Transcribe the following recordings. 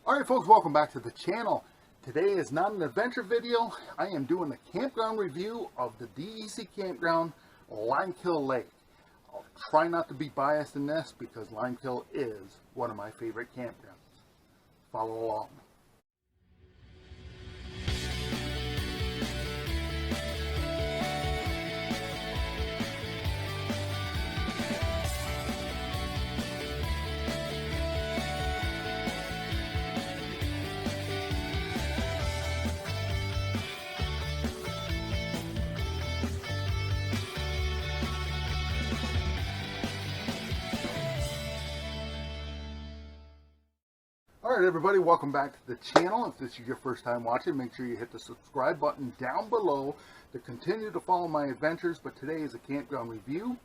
Alright folks, welcome back to the channel. Today is not an adventure video. I am doing a campground review of the DEC campground, Limekiln Lake. I'll try not to be biased in this because Limekiln is one of my favorite campgrounds. Follow along. Alright everybody, welcome back to the channel. If this is your first time watching, make sure you hit the subscribe button down below to continue to follow my adventures. But today is a campground review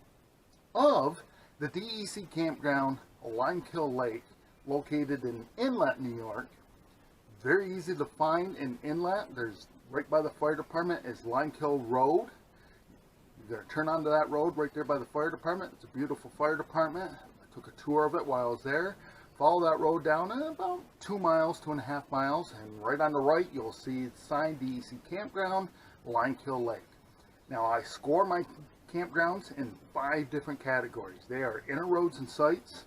of the DEC campground, Limekiln Lake, located in Inlet, New York. Very easy to find in Inlet. There's right by the fire department is Limekiln Road. You gotta turn onto that road right there by the fire department. It's a beautiful fire department. I took a tour of it while I was there. Follow that road down about 2 miles, 2.5 miles, and right on the right you'll see the sign DEC Campground, Limekiln Lake. Now I score my campgrounds in 5 different categories. They are inner roads and sites,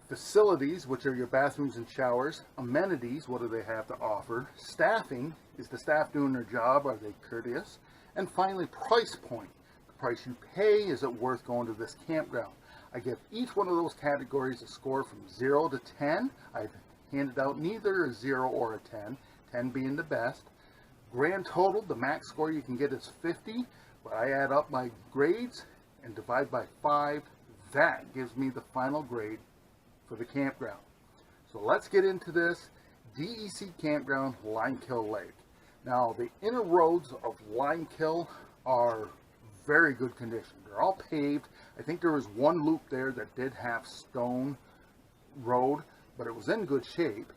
facilities, which are your bathrooms and showers, amenities, what do they have to offer, staffing, is the staff doing their job, are they courteous, and finally price point. The price you pay, is it worth going to this campground? I give each one of those categories a score from 0 to 10. I've handed out neither a 0 or a 10, 10 being the best. Grand total, the max score you can get is 50, but I add up my grades and divide by 5. That gives me the final grade for the campground. So let's get into this DEC Campground, Limekiln Lake. Now the inner roads of Limekiln are very good condition. They're all paved. I think there was one loop there that did have stone road, but it was in good shape.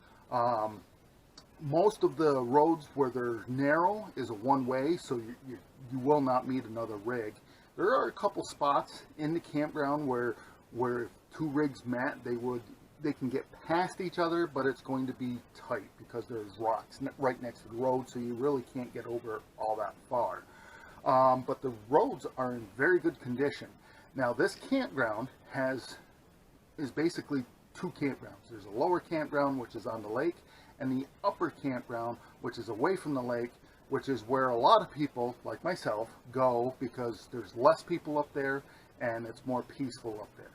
Most of the roads where they're narrow is a one-way, so you will not meet another rig. There are a couple spots in the campground where 2 rigs met, they can get past each other, but it's going to be tight because there's rocks right next to the road, so you really can't get over all that far. But the roads are in very good condition. Now this campground is basically 2 campgrounds. There's a lower campground which is on the lake, and the upper campground which is away from the lake, which is where a lot of people like myself go because there's less people up there and it's more peaceful up there.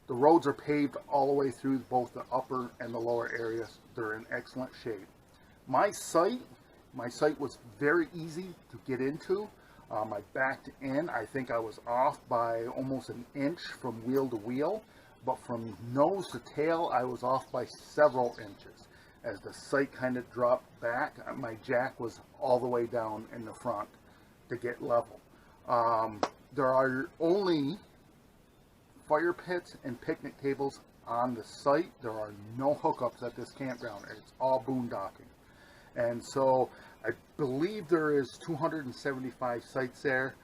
The roads are paved all the way through both the upper and the lower areas. They're in excellent shape. My site was very easy to get into. I backed in. I think I was off by almost an inch from wheel to wheel, but from nose to tail I was off by several inches. As the site kind of dropped back, my jack was all the way down in the front to get level. There are only fire pits and picnic tables on the site. There are no hookups at this campground. It's all boondocking. And so I believe there is 275 sites there.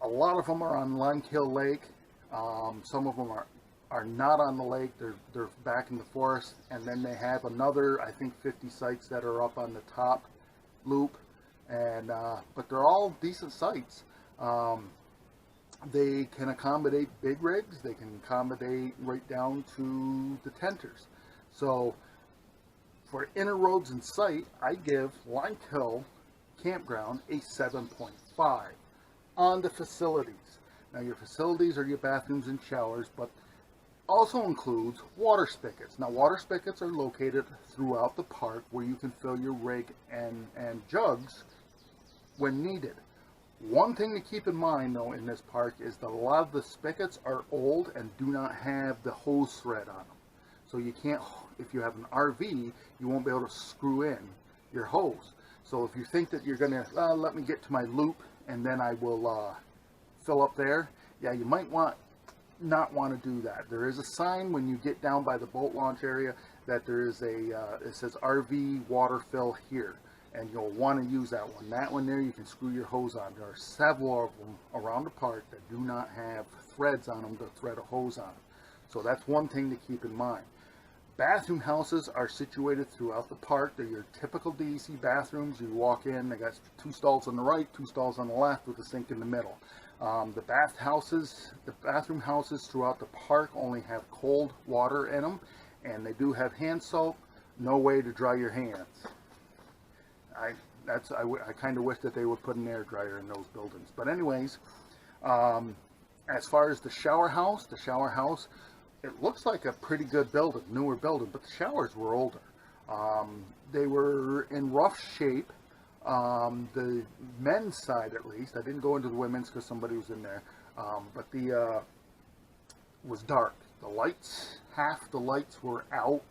A lot of them are on Limekiln Lake. Some of them are not on the lake. They're back in the forest. And then they have another, I think, 50 sites that are up on the top loop. And but they're all decent sites. They can accommodate big rigs. They can accommodate right down to the tenters. So for inner roads and site, I give Limekiln Campground a 7.5. On the facilities. Now your facilities are your bathrooms and showers, but also includes water spigots. Now water spigots are located throughout the park where you can fill your rig and jugs when needed. One thing to keep in mind though in this park is that a lot of the spigots are old and do not have the hose thread on them. So you can't, if you have an RV, you won't be able to screw in your hose. So if you think that you're going to, let me get to my loop and then I will fill up there, yeah, you might not want to do that. There is a sign when you get down by the boat launch area that there is it says RV water fill here. And you'll want to use that one. That one there you can screw your hose on. There are several of them around the park that do not have threads on them to thread a hose on. So that's one thing to keep in mind. bathroom houses are situated throughout the park. They're your typical DEC bathrooms. You walk in, they got 2 stalls on the right, 2 stalls on the left with a sink in the middle. The bathroom houses throughout the park only have cold water in them, and they do have hand soap. No way to dry your hands. I kind of wish that they would put an air dryer in those buildings. But anyways, as far as the shower house, it looks like a pretty good building, newer building, but the showers were older. They were in rough shape. The men's side, at least, I didn't go into the women's because somebody was in there, but the was dark. The lights, half the lights were out.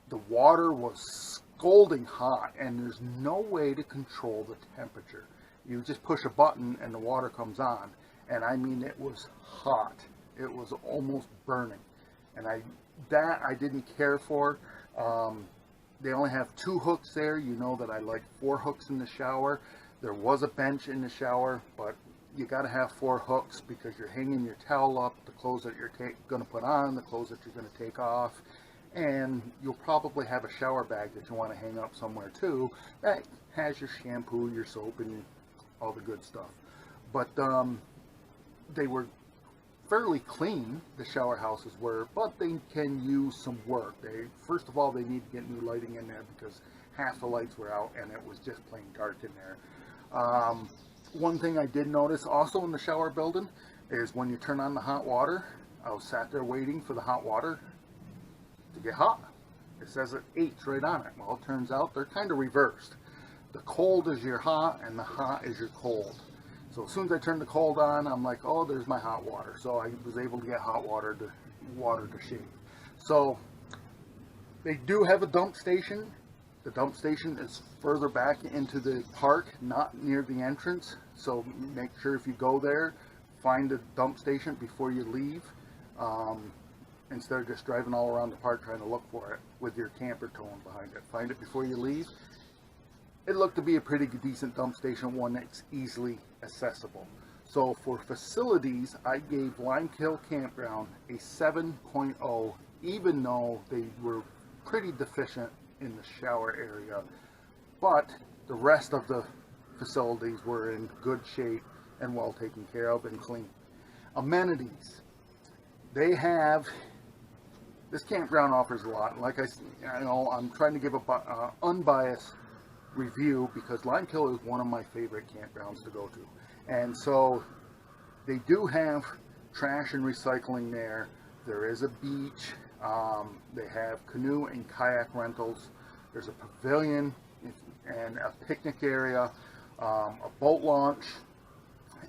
The water was scalding hot, and there's no way to control the temperature. You just push a button and the water comes on, and I mean, it was hot. It was almost burning, and I didn't care for. They only have 2 hooks there. You know that I like 4 hooks in the shower. There was a bench in the shower, but you got to have 4 hooks because you're hanging your towel up, the clothes that you're going to put on, the clothes that you're going to take off, and you'll probably have a shower bag that you want to hang up somewhere too that has your shampoo, your soap, and all the good stuff. But they were fairly clean, the shower houses were, but they can use some work. First of all, they need to get new lighting in there because half the lights were out and it was just plain dark in there. One thing I did notice also in the shower building is when you turn on the hot water, I was sat there waiting for the hot water to get hot. It says it H right on it. Well, it turns out they're kind of reversed. The cold is your hot and the hot is your cold. So as soon as I turned the cold on, I'm like, oh, there's my hot water. So I was able to get hot water to shave. So they do have a dump station. The dump station is further back into the park, not near the entrance. So make sure if you go there, find the dump station before you leave, instead of just driving all around the park trying to look for it with your camper towing behind it. Find it before you leave. It looked to be a pretty decent dump station, one that's easily accessible. So for facilities, I gave Limekiln Campground a 7.0, even though they were pretty deficient in the shower area. But the rest of the facilities were in good shape and well taken care of and clean. Amenities. They have, this campground offers a lot. Like I'm trying to give a unbiased review because Limekiln is one of my favorite campgrounds to go to, and so they do have trash and recycling there. There is a beach. They have canoe and kayak rentals. There's a pavilion and a picnic area, a boat launch,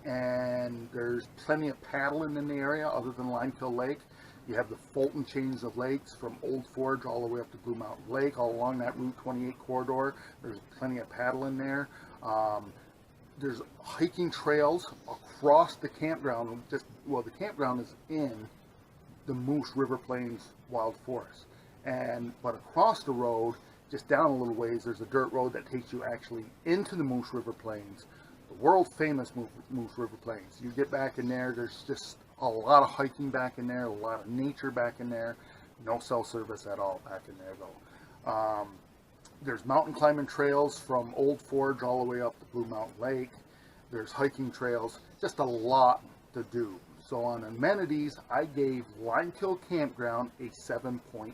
and there's plenty of paddling in the area other than Limekiln Lake. You have the Fulton chains of lakes from Old Forge all the way up to Blue Mountain Lake, all along that Route 28 corridor. There's plenty of paddling there. There's hiking trails across the campground. The campground is in the Moose River Plains Wild Forest. But across the road, just down a little ways, there's a dirt road that takes you actually into the Moose River Plains, the world famous Moose River Plains. You get back in there, there's just a lot of hiking back in there, a lot of nature back in there. No cell service at all back in there though. There's mountain climbing trails from Old Forge all the way up to Blue Mountain Lake. There's hiking trails, just a lot to do. So on amenities, I gave Limekiln Campground a 7.5.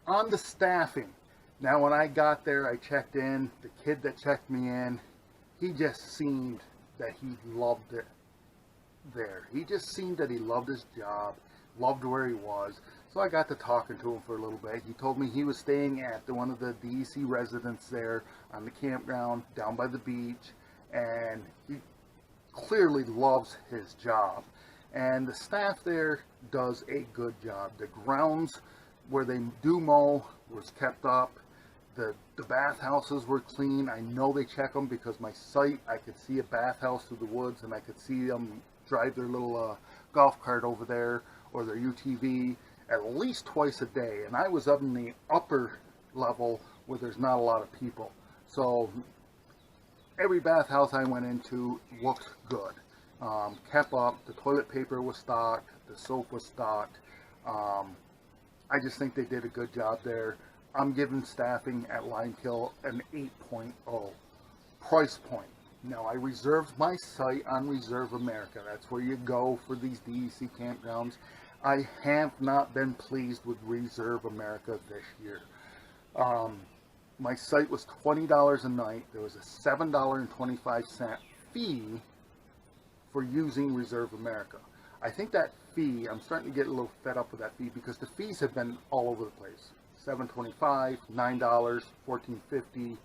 On the staffing, now when I got there, I checked in. The kid that checked me in, he just seemed that he loved it there. He just seemed that he loved his job, loved where he was. So I got to talking to him for a little bit. He told me he was staying at one of the DEC residents there on the campground down by the beach, and he clearly loves his job. And the staff there does a good job. The grounds where they do mow was kept up. The bathhouses were clean. I know they check them because my site, I could see a bathhouse through the woods, and I could see them drive their little golf cart over there or their UTV at least twice a day. And I was up in the upper level where there's not a lot of people. So every bathhouse I went into looked good. Kept up. The toilet paper was stocked. The soap was stocked. I just think they did a good job there. I'm giving staffing at Limekiln an 8.0. Price point. Now, I reserved my site on Reserve America. That's where you go for these DEC campgrounds. I have not been pleased with Reserve America this year. My site was $20 a night. There was a $7.25 fee for using Reserve America. I think that fee, I'm starting to get a little fed up with that fee because the fees have been all over the place. $7.25, $9, $14.50,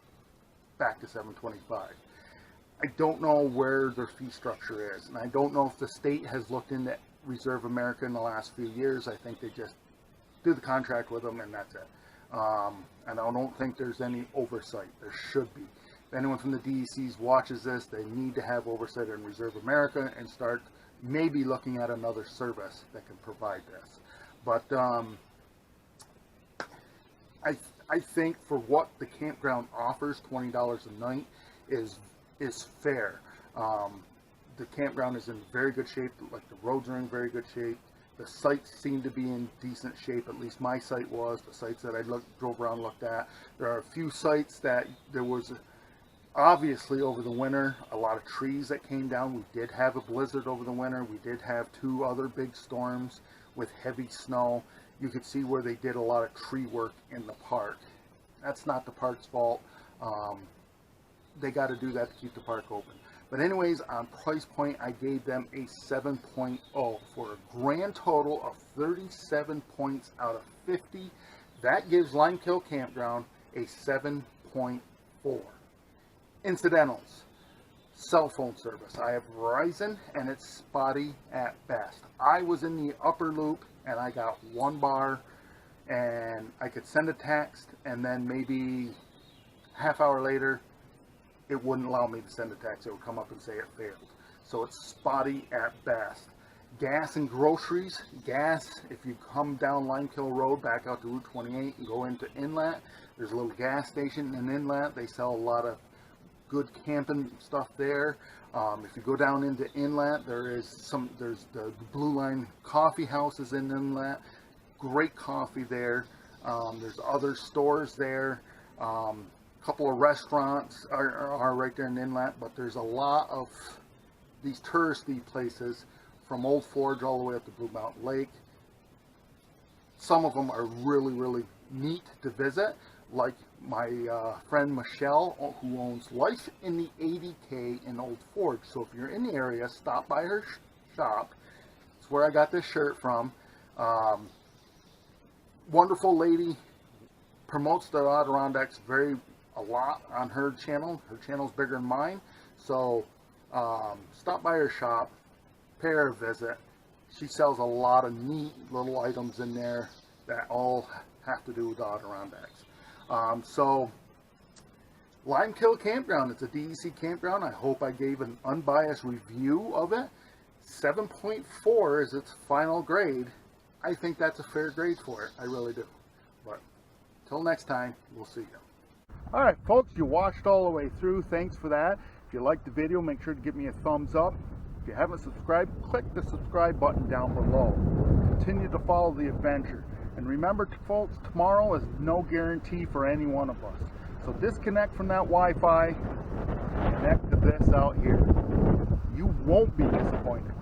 back to $7.25. I don't know where their fee structure is, and I don't know if the state has looked into Reserve America in the last few years. I think they just do the contract with them and that's it. And I don't think there's any oversight. There should be. If anyone from the DECs watches this, they need to have oversight on Reserve America and start maybe looking at another service that can provide this. But I think for what the campground offers, $20 a night is fair. The campground is in very good shape. Like, the roads are in very good shape. The sites seem to be in decent shape. At least my site was. The sites that I drove around and looked at. There are a few sites that there was, obviously, over the winter, a lot of trees that came down. We did have a blizzard over the winter. We did have 2 other big storms with heavy snow. You could see where they did a lot of tree work in the park. That's not the park's fault. They got to do that to keep the park open. But anyways, on price point, I gave them a 7.0 for a grand total of 37 points out of 50. That gives Limekiln Campground a 7.4. Incidentals. Cell phone service. I have Verizon, and it's spotty at best. I was in the upper loop, and I got 1 bar, and I could send a text, and then maybe half hour later, it wouldn't allow me to send a text. It would come up and say it failed. So it's spotty at best. Gas and groceries. Gas, if you come down Limekiln Road back out to Route 28 and go into Inlet, there's a little gas station in Inlet. They sell a lot of good camping stuff there. If you go down into Inlet, there's the Blue Line coffee houses in Inlet. Great coffee there. There's other stores there. Couple of restaurants are right there in Inlet, but there's a lot of these touristy places from Old Forge all the way up to Blue Mountain Lake. Some of them are really, really neat to visit, like my friend Michelle, who owns Life in the 80K in Old Forge. So if you're in the area, stop by her shop. It's where I got this shirt from. Wonderful lady, promotes the Adirondacks a lot on her channel. Her channel's bigger than mine. So stop by her shop, pay her a visit. She sells a lot of neat little items in there that all have to do with the Adirondacks. So Limekiln Campground, it's a DEC campground. I hope I gave an unbiased review of it. 7.4 is its final grade. I think that's a fair grade for it. I really do. But till next time, we'll see you. Alright folks, you watched all the way through. Thanks for that. If you liked the video, make sure to give me a thumbs up. If you haven't subscribed, click the subscribe button down below. Continue to follow the adventure. And remember, folks, tomorrow is no guarantee for any one of us. So disconnect from that Wi-Fi, connect to this out here. You won't be disappointed.